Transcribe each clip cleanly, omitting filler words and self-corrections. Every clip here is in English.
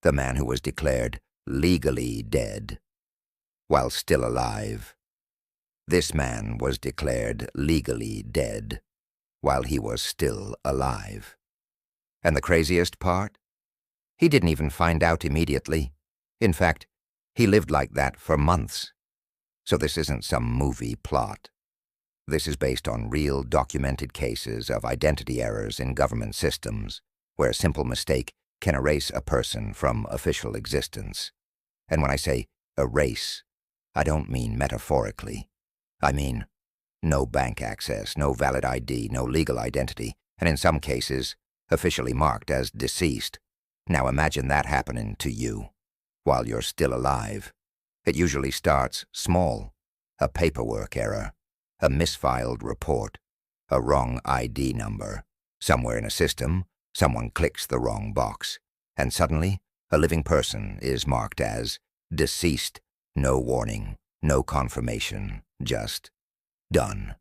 the man who was declared legally dead while still alive. This man was declared legally dead while he was still alive. And the craziest part? He didn't even find out immediately. In fact, he lived like that for months. So this isn't some movie plot. This is based on real documented cases of identity errors in government systems, where a simple mistake can erase a person from official existence. And when I say erase, I don't mean metaphorically. I mean no bank access, no valid ID, no legal identity, and in some cases, officially marked as deceased. Now imagine that happening to you while you're still alive. It usually starts small: a paperwork error, a misfiled report, a wrong ID number. Somewhere in a system, someone clicks the wrong box, and suddenly a living person is marked as deceased. No warning, no confirmation, just done.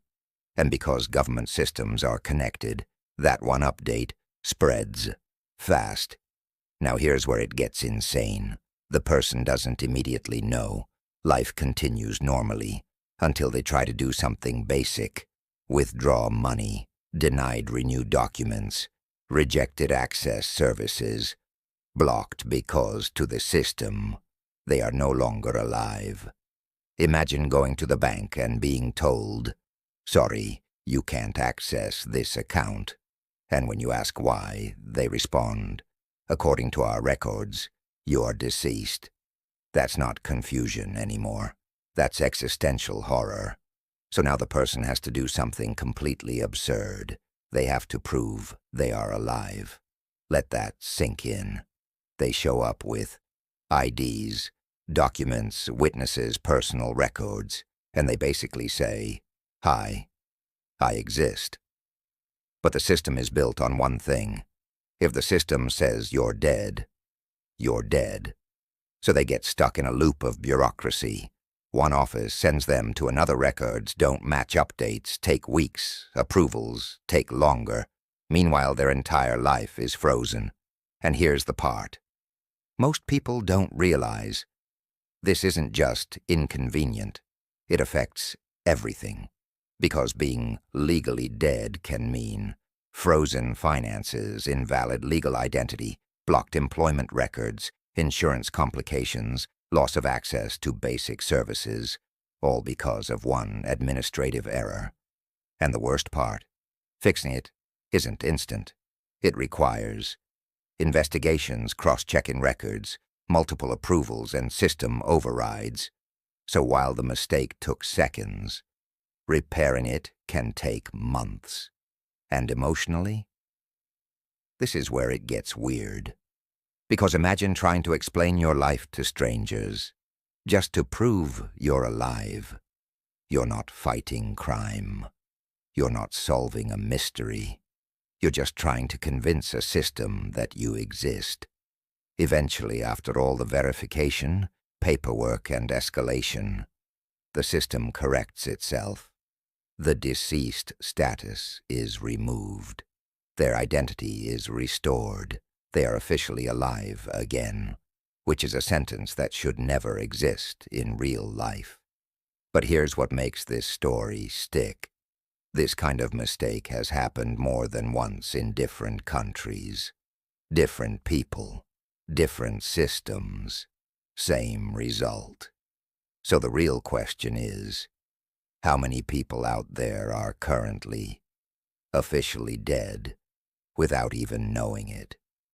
And because government systems are connected, that one update spreads fast. Now here's where it gets insane. The person doesn't immediately know. Life continues normally until they try to do something basic: withdraw money, denied renewed documents, rejected access services, blocked because to the system, they are no longer alive. Imagine going to the bank and being told, "Sorry, you can't access this account." And when you ask why, they respond, "According to our records, you're deceased." That's not confusion anymore. That's existential horror. So now the person has to do something completely absurd. They have to prove they are alive. Let that sink in. They show up with IDs, documents, witnesses, personal records, and they basically say, "Hi, I exist." But the system is built on one thing. If the system says you're dead, you're dead. So they get stuck in a loop of bureaucracy. One office sends them to another. Records don't match, updates take weeks, approvals take longer. Meanwhile, their entire life is frozen. And here's the part most people don't realize. This isn't just inconvenient. It affects everything. Because being legally dead can mean frozen finances, invalid legal identity, blocked employment records, insurance complications, loss of access to basic services, all because of one administrative error. And the worst part, fixing it isn't instant. It requires investigations, cross-checking records, multiple approvals, and system overrides. So while the mistake took seconds, repairing it can take months. And emotionally, this is where it gets weird. Because imagine trying to explain your life to strangers, just to prove you're alive. You're not fighting crime. You're not solving a mystery. You're just trying to convince a system that you exist. Eventually, after all the verification, paperwork, and escalation, the system corrects itself. The deceased status is removed. Their identity is restored. They are officially alive again, which is a sentence that should never exist in real life. But here's what makes this story stick. This kind of mistake has happened more than once in different countries. Different people, different systems, same result. So the real question is, how many people out there are currently officially dead without even knowing it?